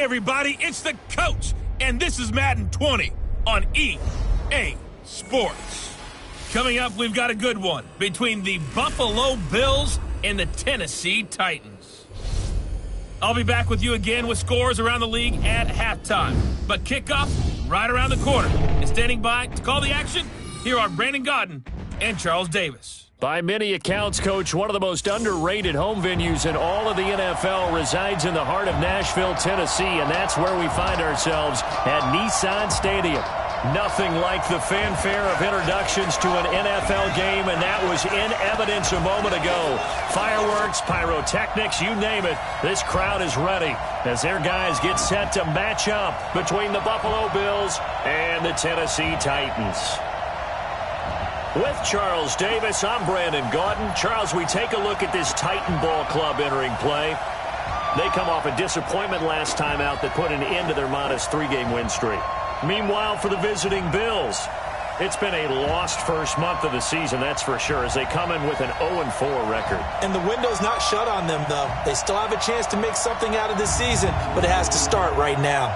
everybody, it's the coach, and this is Madden 20 on EA Sports. Coming up, we've got a good one between the Buffalo Bills and the Tennessee Titans. I'll be back with you again with scores around the league at halftime. But kickoff right around the corner. And standing by to call the action, here are Brandon Godden and Charles Davis. By many accounts, Coach, one of the most underrated home venues in all of the NFL resides in the heart of Nashville, Tennessee, and that's where we find ourselves at Nissan Stadium. Nothing like the fanfare of introductions to an NFL game, and that was in evidence a moment ago. Fireworks, pyrotechnics, you name it, this crowd is ready as their guys get set to match up between the Buffalo Bills and the Tennessee Titans. With Charles Davis, I'm Brandon Gaudin. Charles, we take a look at this Titan Ball Club entering play. They come off a disappointment last time out that put an end to their modest 3-game win streak. Meanwhile, for the visiting Bills, it's been a lost first month of the season, that's for sure, as they come in with an 0-4 record. And the window's not shut on them, though. They still have a chance to make something out of this season, but it has to start right now.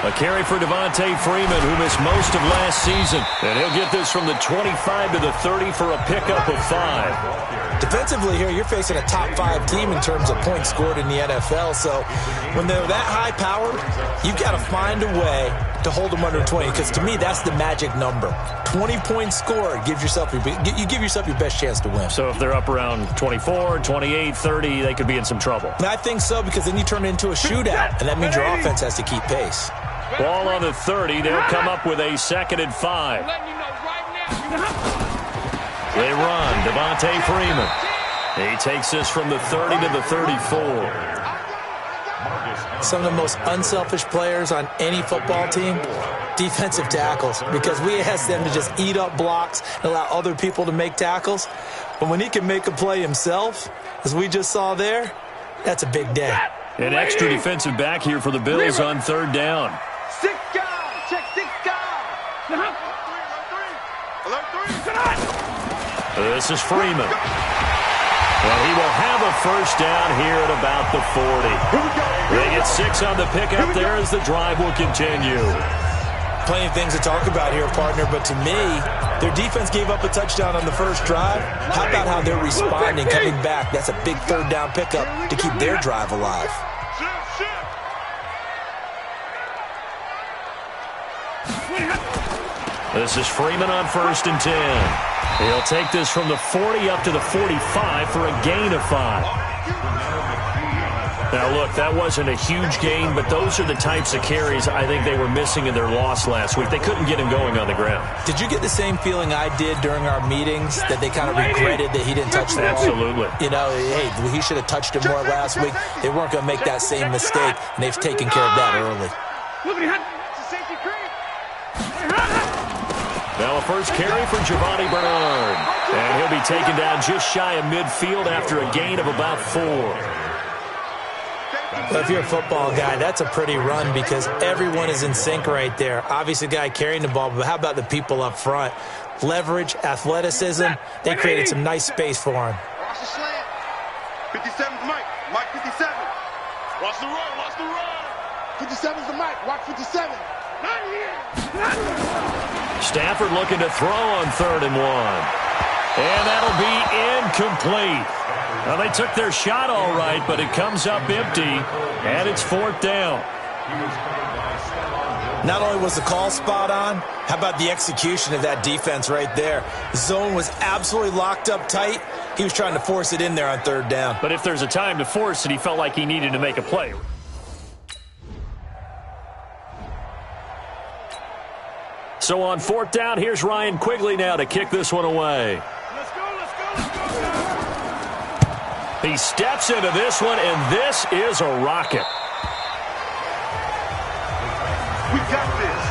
A carry for Devontae Freeman, who missed most of last season. And he'll get this from the 25 to the 30 for a pickup of 5. Defensively here, you're facing a top-5 team in terms of points scored in the NFL. So when they're that high-powered, you've got to find a way to hold them under 20. Because to me, that's the magic number. 20 points scored, you give yourself your best chance to win. So if they're up around 24, 28, 30, they could be in some trouble. And I think so, because then you turn it into a shootout, and that means your offense has to keep pace. Ball on the 30. They'll come up with a 2nd and 5. They run. Devontae Freeman. He takes this from the 30 to the 34. Some of the most unselfish players on any football team, defensive tackles, because we ask them to just eat up blocks and allow other people to make tackles. But when he can make a play himself, as we just saw there, that's a big day. An extra defensive back here for the Bills on 3rd down. 6 guard, check 6 guard. This is Freeman. And he will have a first down here at about the 40. They get 6 on the pickup there as the drive will continue. Plenty of things to talk about here, partner, but to me, their defense gave up a touchdown on the first drive. How about how they're responding, coming back? That's a big 3rd down pickup to keep their drive alive. This is Freeman on 1st and 10. He'll take this from the 40 up to the 45 for a gain of 5. Now, look, that wasn't a huge gain, but those are the types of carries I think they were missing in their loss last week. They couldn't get him going on the ground. Did you get the same feeling I did during our meetings, that they kind of regretted that he didn't touch the ball? Absolutely. You know, hey, he should have touched it more last week. They weren't going to make that same mistake, and they've taken care of that early. Now a first carry for Giovanni Bernard. And he'll be taken down just shy of midfield after a gain of about 4. Well, if you're a football guy, that's a pretty run because everyone is in sync right there. Obviously, the guy carrying the ball, but how about the people up front? Leverage, athleticism, they created some nice space for him. Watch the slant. 57's Mike. Mike 57. Watch the run. Watch the run. 57's the Mike. Watch 57. Not here. Stafford looking to throw on 3rd and 1. And that'll be incomplete. Now, they took their shot all right, but it comes up empty, and it's 4th down. Not only was the call spot on, how about the execution of that defense right there? The zone was absolutely locked up tight. He was trying to force it in there on 3rd down. But if there's a time to force it, he felt like he needed to make a play. So on 4th down, here's Ryan Quigley now to kick this one away. He steps into this one, and this is a rocket. We got this.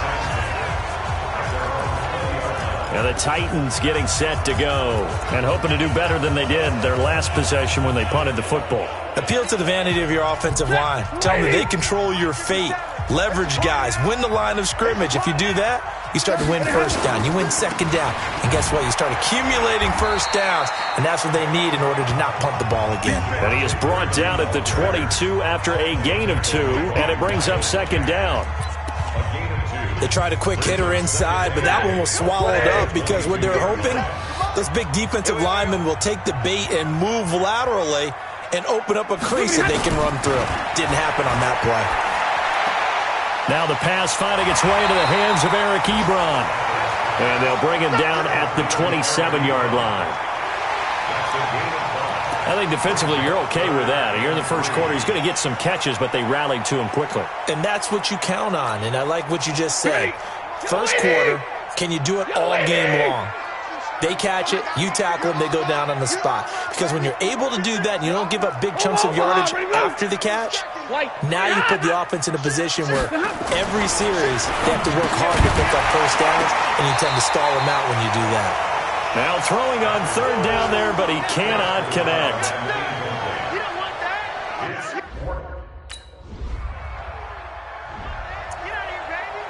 And the Titans getting set to go and hoping to do better than they did their last possession when they punted the football. Appeal to the vanity of your offensive line. Tell them they control your fate. Leverage guys. Win the line of scrimmage. If you do that, you start to win first down. You win second down. And guess what? You start accumulating first downs. And that's what they need in order to not punt the ball again. And he is brought down at the 22 after a gain of 2. And it brings up second down. They tried a quick hitter inside, but that one was swallowed up because what they're hoping, those big defensive linemen will take the bait and move laterally and open up a crease that they can run through. Didn't happen on that play. Now the pass finding its way into the hands of Eric Ebron. And they'll bring him down at the 27-yard line. I think defensively you're okay with that. You're in the first quarter. He's going to get some catches, but they rallied to him quickly. And that's what you count on, and I like what you just said. First quarter, can you do it all game long? They catch it, you tackle them, they go down on the spot. Because when you're able to do that and you don't give up big chunks of yardage after the catch, now you put the offense in a position where every series they have to work hard to pick up first downs, and you tend to stall them out when you do that. Now throwing on third down there, but he cannot connect. You don't want that. Get out of here, baby.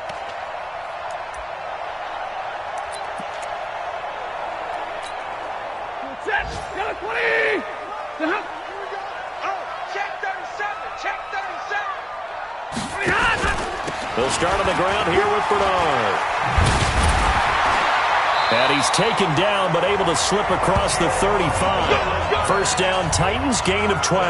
Set. Got a 20. Oh, check 37. Check 37. They'll start on the ground here with Bernard. And he's taken down, but able to slip across the 35. First down, Titans, gain of 12.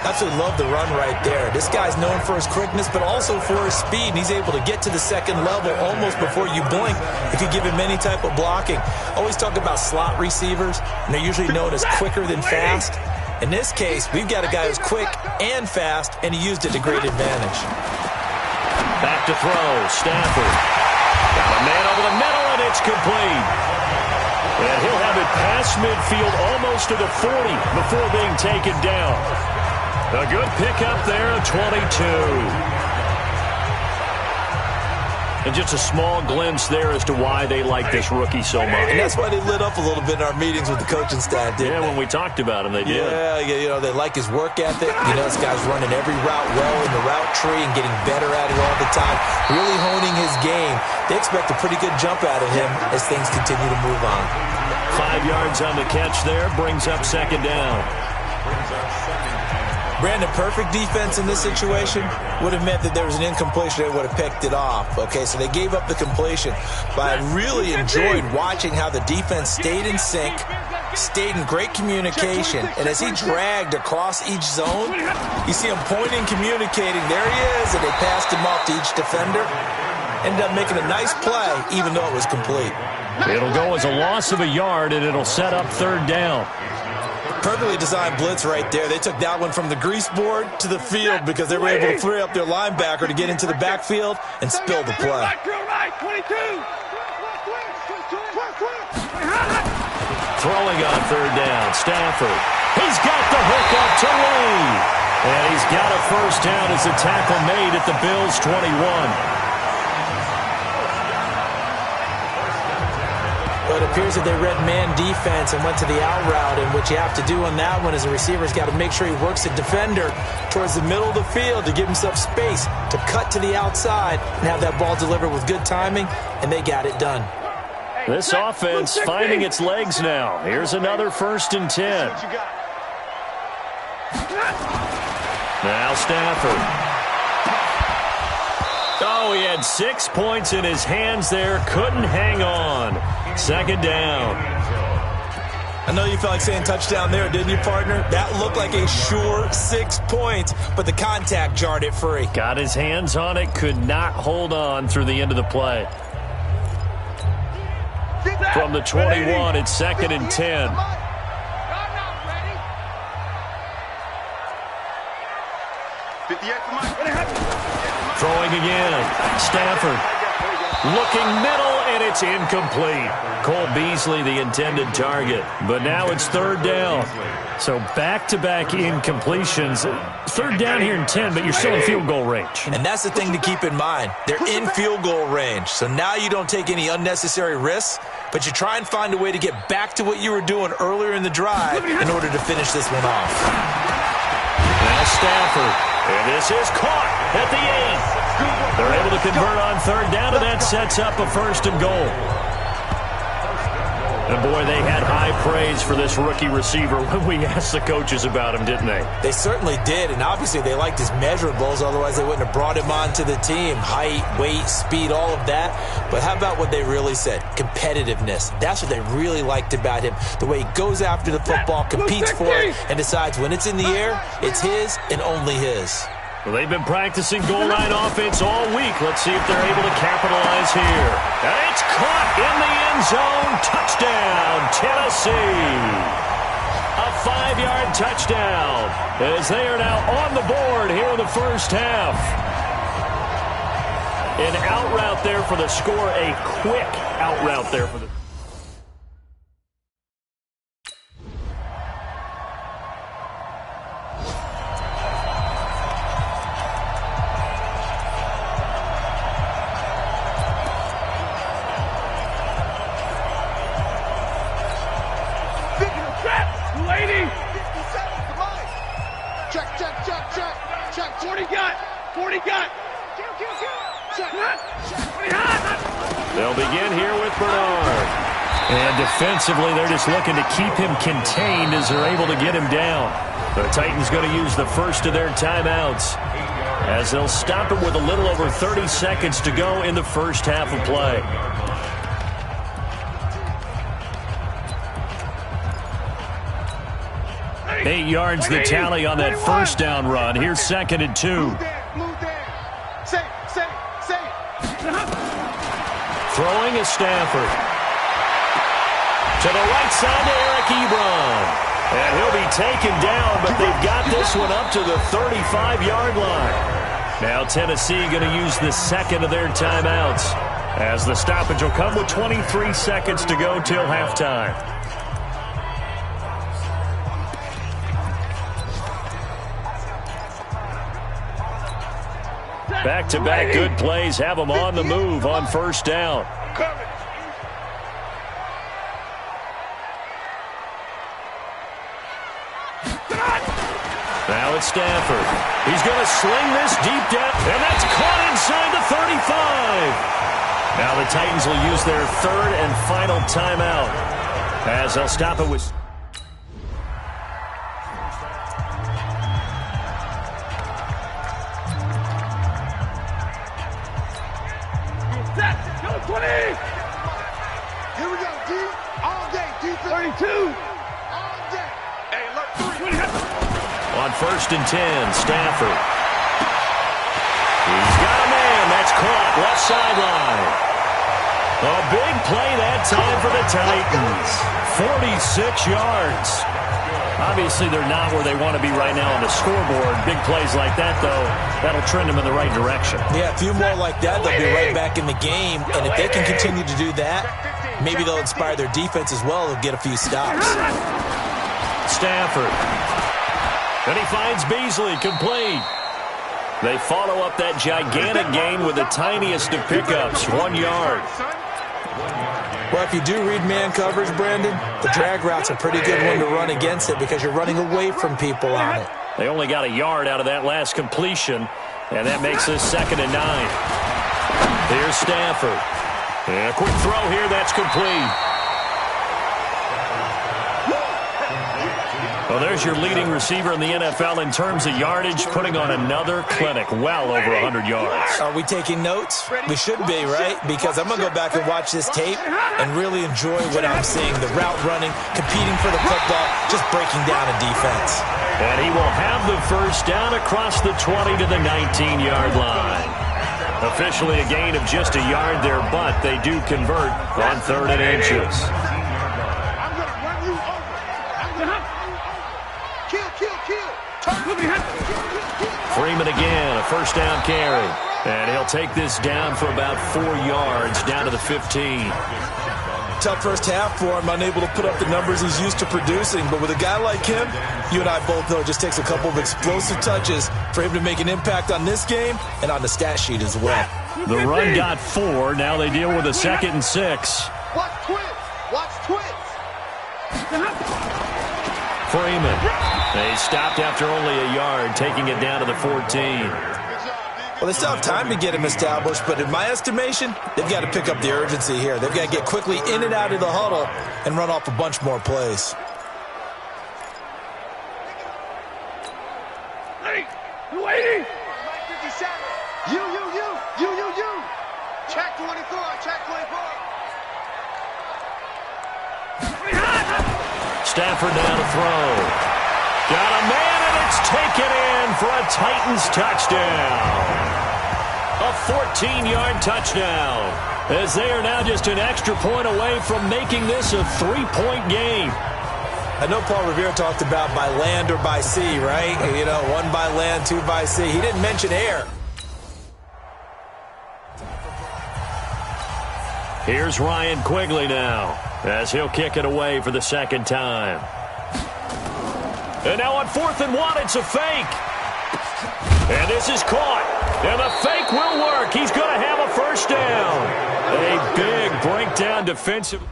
Absolutely love the run right there. This guy's known for his quickness, but also for his speed. And he's able to get to the second level almost before you blink if you give him any type of blocking. Always talk about slot receivers, and they're usually known as quicker than fast. In this case, we've got a guy who's quick and fast, and he used it to great advantage. Back to throw, Stafford. Got a man over the middle, and it's complete. And he'll have it past midfield almost to the 40 before being taken down. A good pickup there, a 22. And just a small glimpse there as to why they like this rookie so much. And that's why they lit up a little bit in our meetings with the coaching staff, didn't they? When we talked about him, they did. Yeah, you know, they like his work ethic. You know, this guy's running every route well in the route tree and getting better at it all the time, really honing his game. They expect a pretty good jump out of him as things continue to move on. 5 yards on the catch there, brings up second down. Brandon, perfect defense in this situation would have meant that there was an incompletion. They would have picked it off. Okay, so they gave up the completion. But I really enjoyed watching how the defense stayed in sync, stayed in great communication. And as he dragged across each zone, you see him pointing, communicating. There he is, and they passed him off to each defender. Ended up making a nice play, even though it was complete. It'll go as a loss of a yard, and it'll set up third down. Perfectly designed blitz right there. They took that one from the grease board to the field because they were able to free up their linebacker to get into the backfield and spill the play. Throwing on third down, Stafford. He's got the hook up to Wade. And he's got a first down as the tackle made at the Bills' 21. But it appears that they read man defense and went to the out route, and what you have to do on that one is the receiver's got to make sure he works the defender towards the middle of the field to give himself space to cut to the outside and have that ball delivered with good timing, and they got it done. This offense finding its legs now. Here's another 1st and 10. Now Stafford. Oh, he had 6 points in his hands there. Couldn't hang on. Second down. I know you felt like saying touchdown there, didn't you, partner? That looked like a sure 6 points, but the contact jarred it free. Got his hands on it, could not hold on through the end of the play. From the 21, it's 2nd and 10. Throwing again. Stafford looking middle, and it's incomplete. Cole Beasley, the intended target. But now it's third down. So back-to-back incompletions. Third down here in 10, but you're still in field goal range. And that's the thing to keep in mind. They're in field goal range. So now you don't take any unnecessary risks, but you try and find a way to get back to what you were doing earlier in the drive in order to finish this one off. Now Stafford. And this is caught at the 8. They're able to convert on third down, and that sets up a first and goal. And, boy, they had high praise for this rookie receiver when we asked the coaches about him, didn't they? They certainly did, and obviously they liked his measurables, otherwise they wouldn't have brought him onto the team. Height, weight, speed, all of that. But how about what they really said? Competitiveness. That's what they really liked about him. The way he goes after the football, competes for it, and decides when it's in the air, it's his and only his. Well, they've been practicing goal line offense all week. Let's see if they're able to capitalize here. And it's caught in the end zone. Touchdown, Tennessee. A 5-yard touchdown as they are now on the board here in the first half. An out route there for the score, a quick out route there for the... They'll begin here with Bernard. And defensively, they're just looking to keep him contained as they're able to get him down. The Titans going to use the first of their timeouts as they'll stop it with a little over 30 seconds to go in the first half of play. Eight yards the tally on that first down run. Here's second and 2. Throwing is Stafford. To the right side to Eric Ebron. And he'll be taken down, but they've got this one up to the 35-yard line. Now Tennessee going to use the second of their timeouts as the stoppage will come with 23 seconds to go till halftime. Back-to-back good plays have them on the move on first down. Now it's Stafford. He's going to sling this deep down, and that's caught inside the 35. Now the Titans will use their third and final timeout as they'll stop it with... Here we go, D. All day, defense. 32. All day. Hey, look, 3. On first and 10, Stafford. He's got a man. That's caught. Left sideline. A big play that time for the Titans. 46 yards. Obviously, they're not where they want to be right now on the scoreboard. Big plays like that, though, that'll trend them in the right direction. Yeah, a few more like that, they'll be right back in the game. And if they can continue to do that, maybe they'll inspire their defense as well. They'll get a few stops. Stafford. And he finds Beasley, complete. They follow up that gigantic gain with the tiniest of pickups, 1 yard. Well, if you do read man coverage, Brandon, the drag route's a pretty good one to run against it because you're running away from people on it. They only got a yard out of that last completion, and that makes this second and 9. Here's Stafford. And a quick throw here, that's complete. Well, there's your leading receiver in the NFL in terms of yardage, putting on another clinic, well over 100 yards. Are we taking notes? We should be, right? Because I'm going to go back and watch this tape and really enjoy what I'm seeing. The route running, competing for the football, just breaking down a defense. And he will have the first down across the 20 to the 19-yard line. Officially a gain of just a yard there, but they do convert on third and inches. Freeman again, a first down carry. And he'll take this down for about 4 yards, down to the 15. Tough first half for him, unable to put up the numbers he's used to producing. But with a guy like him, you and I both know it just takes a couple of explosive touches for him to make an impact on this game and on the stat sheet as well. The run got 4. Now they deal with a 2nd and 6. Watch twins. Watch twins. Freeman. They stopped after only a yard, taking it down to the 14. Well, they still have time to get him established, but in my estimation, they've got to pick up the urgency here. They've got to get quickly in and out of the huddle and run off a bunch more plays. Hey, you waiting? Mike 57. You. Check 24, check 24. Stafford down to throw. Got a man, and it's taken in for a Titans touchdown. A 14-yard touchdown, as they are now just an extra point away from making this a 3-point game. I know Paul Revere talked about by land or by sea, right? You know, 1 by land, 2 by sea. He didn't mention air. Here's Ryan Quigley now, as he'll kick it away for the 2nd time. And now on 4th and 1, it's a fake. And this is caught. And the fake will work. He's going to have a first down. A big breakdown defensive.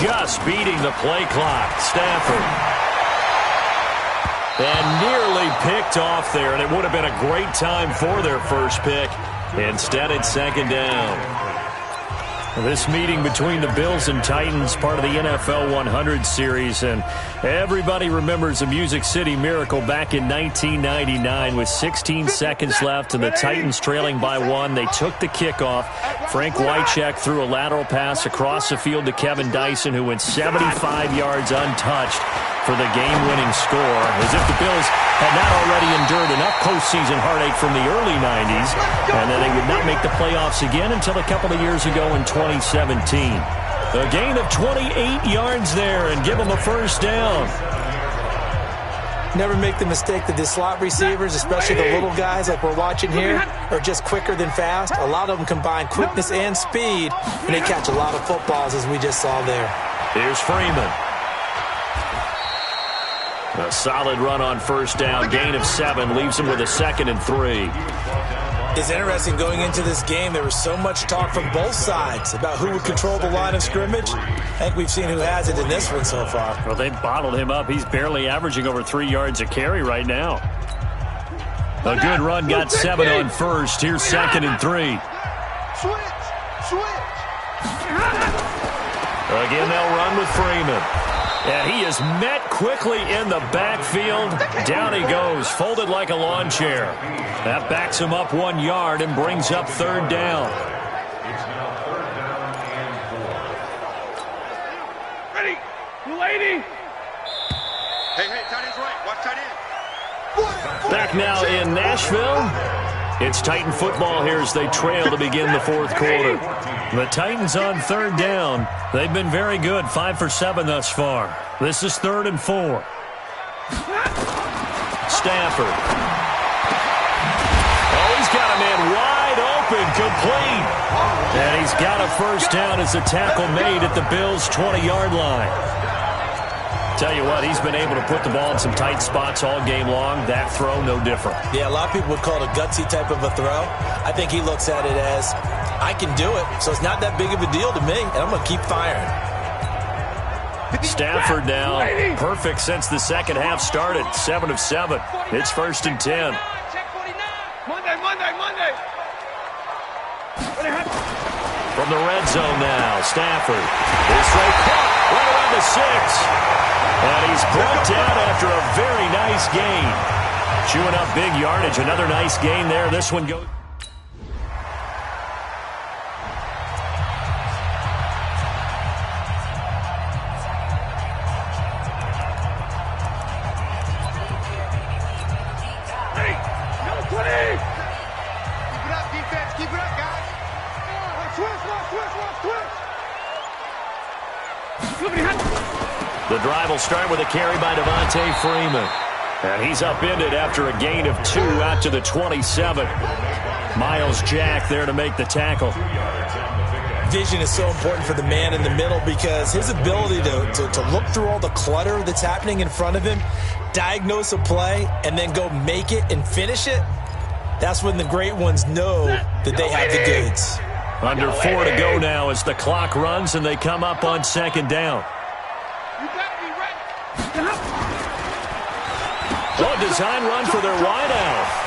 Just beating the play clock. Stafford. And nearly picked off there, and it would have been a great time for their first pick. Instead, it's 2nd down. This meeting between the Bills and Titans, part of the NFL 100 series, and everybody remembers the Music City Miracle back in 1999 with 16 seconds left and the Titans trailing by 1. They took the kickoff. Frank Wycheck threw a lateral pass across the field to Kevin Dyson, who went 75 yards untouched for the game-winning score, as if the Bills had not already endured enough postseason heartache from the early 90s, and then they would not make the playoffs again until a couple of years ago in 2017. A gain of 28 yards there and give them a first down. Never make the mistake that the slot receivers, especially the little guys like we're watching here, are just quicker than fast. A lot of them combine quickness and speed, and they catch a lot of footballs, as we just saw there. Here's Freeman. A solid run on first down. Gain of 7 leaves him with a 2nd and 3. It's interesting going into this game. There was so much talk from both sides about who would control the line of scrimmage. I think we've seen who has it in this one so far. Well, they bottled him up. He's barely averaging over 3 yards a carry right now. A good run got 7 on first. Here's 2nd and 3. Switch. Again, they'll run with Freeman. And he is met quickly in the backfield. Down he goes, folded like a lawn chair. That backs him up 1 yard and brings up 3rd down. Ready. Lady. Hey, tight end's right. Watch tight end. Back now in Nashville. It's Titan football here as they trail to begin the 4th quarter. The Titans on 3rd down. They've been very good, 5 for 7 thus far. This is 3rd and 4. Stafford. Oh, he's got a man wide open, complete. And he's got a first down as the tackle made at the Bills' 20-yard line. Tell you what, he's been able to put the ball in some tight spots all game long. That throw, no different. Yeah, a lot of people would call it a gutsy type of a throw. I think he looks at it as, I can do it, so it's not that big of a deal to me, and I'm going to keep firing. Stafford now, perfect since the second half started. 7 of 7. It's 1st and 10. Monday. From the red zone now, Stafford. This throw caught right around the 6. And he's brought down after a very nice gain. Chewing up big yardage. Another nice gain there. This one goes. The drive will start with a carry by Devontae Freeman. And he's upended after a gain of 2 out to the 27. Miles Jack there to make the tackle. Vision is so important for the man in the middle because his ability to look through all the clutter that's happening in front of him, diagnose a play, and then go make it and finish it, that's when the great ones know that they have the goods. Under 4 to go now as the clock runs and they come up on second down. You better be ready. A design run for their wideout.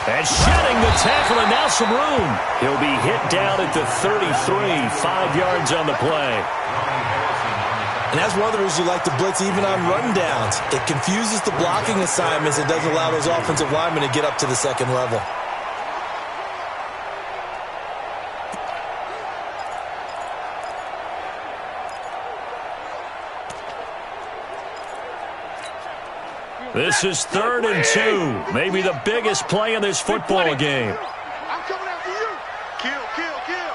And shedding the tackle, and now some room. He'll be hit down at the 33, 5 yards on the play. And that's one of the reasons you like to blitz even on rundowns. It confuses the blocking assignments. It doesn't allow those offensive linemen to get up to the second level. This is 3rd and 2. Maybe the biggest play in this football game. I'm coming after you. Kill, kill, kill.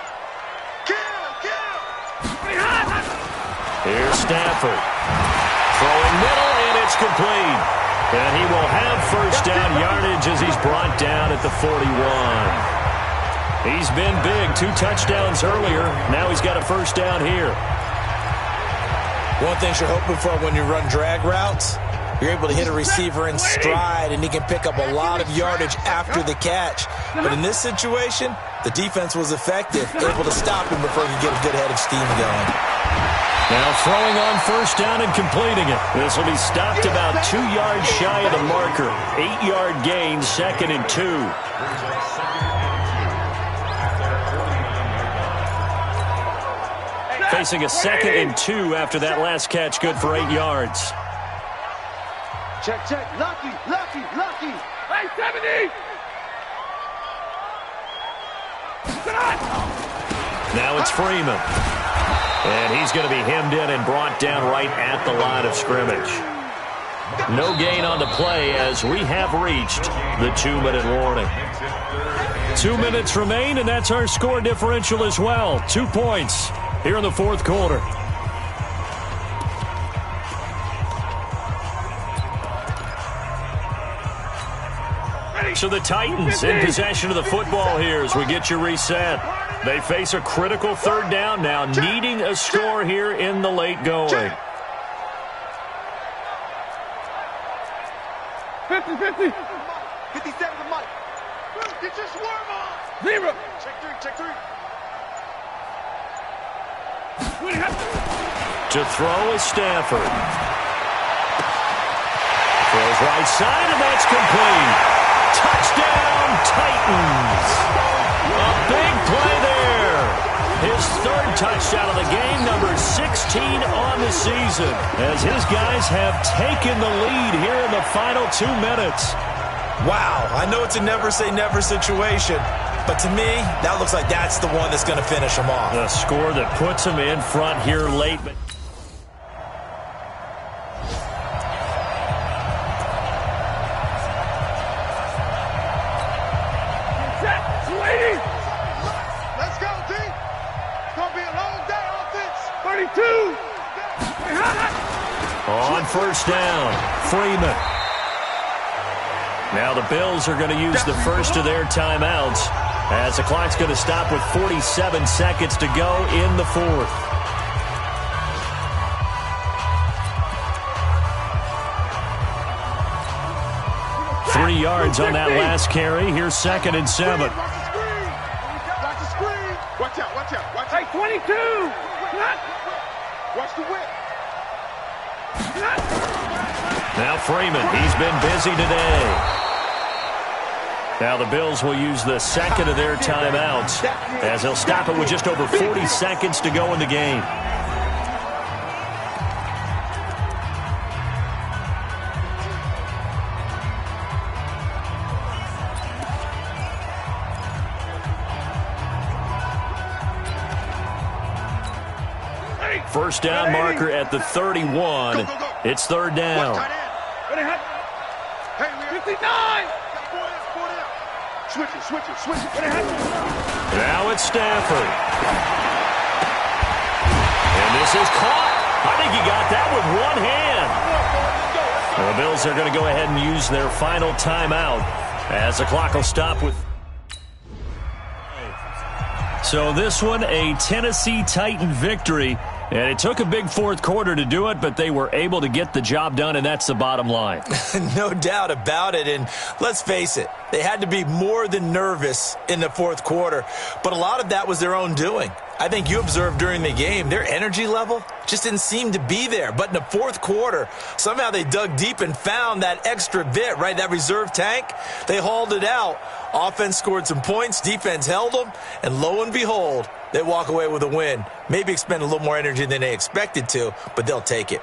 Kill, kill. Here's Stafford. Throwing middle, and it's complete. And he will have first down yardage as he's brought down at the 41. He's been big. 2 touchdowns earlier. Now he's got a first down here. One thing you're hoping for when you run drag routes, you're able to hit a receiver in stride, and he can pick up a lot of yardage after the catch. But in this situation, the defense was effective, able to stop him before he could get a good head of steam going. Now throwing on first down and completing it. This will be stopped about 2 yards shy of the marker. 8-yard gain, 2nd and 2. Facing a 2nd and 2 after that last catch, good for 8 yards. Check, check. Lucky, lucky, lucky. Hey, 70. Now it's Freeman. And he's going to be hemmed in and brought down right at the line of scrimmage. No gain on the play as we have reached the 2-minute warning. 2 minutes remain, and that's our score differential as well. 2 points here in the 4th quarter. So the Titans in possession of the football here as we get you reset. They face a critical 3rd down now, needing a score here in the late going. 50-50. 57 to Mike. Get your swarm on. 0. Check 3, check 3. To throw is Stafford. Throws right side, and that's complete. Touchdown, Titans. A big play there. His 3rd touchdown of the game, number 16 on the season, as his guys have taken the lead here in the final 2 minutes. Wow, I know it's a never say never situation, but to me, that looks like that's the one that's going to finish him off. A score that puts him in front here late. Let's go, D. It's going to be a long day on offense. 32. On first down, Freeman. Now the Bills are going to use the first of their timeouts as the clock's going to stop with 47 seconds to go in the 4th. Three yards on that last carry. Here's 2nd and 7. Watch the screen. Watch out, watch out, watch out. Hey, 22. Watch the whip. Now Freeman, he's been busy today. Now the Bills will use the 2nd of their timeouts as they'll stop it with just over 40 seconds to go in the game. First down marker at the 31. It's 3rd down. Hey, 59. Switch it. Now it's Stafford. And this is caught. I think he got that with one hand. Well, the Bills are going to go ahead and use their final timeout as the clock will stop with. So this one, a Tennessee Titan victory. And it took a big fourth quarter to do it, but they were able to get the job done, and that's the bottom line. No doubt about it. And let's face it, they had to be more than nervous in the fourth quarter. But a lot of that was their own doing. I think you observed during the game, their energy level just didn't seem to be there. But in the fourth quarter, somehow they dug deep and found that extra bit, right, that reserve tank. They hauled it out. Offense scored some points, defense held them, and lo and behold, they walk away with a win. Maybe expend a little more energy than they expected to, but they'll take it.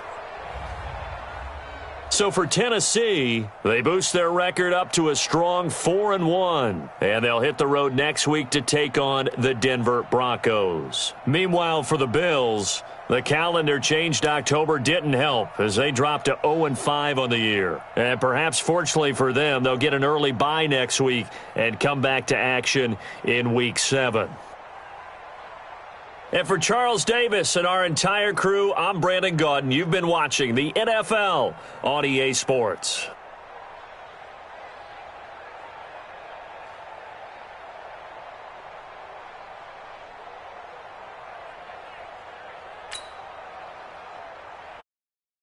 So for Tennessee, they boost their record up to a strong 4-1, and they'll hit the road next week to take on the Denver Broncos. Meanwhile, for the Bills, the calendar changed October didn't help as they dropped to 0-5 on the year. And perhaps fortunately for them, they'll get an early bye next week and come back to action in Week 7. And for Charles Davis and our entire crew, I'm Brandon Gaudin. You've been watching the NFL on EA Sports.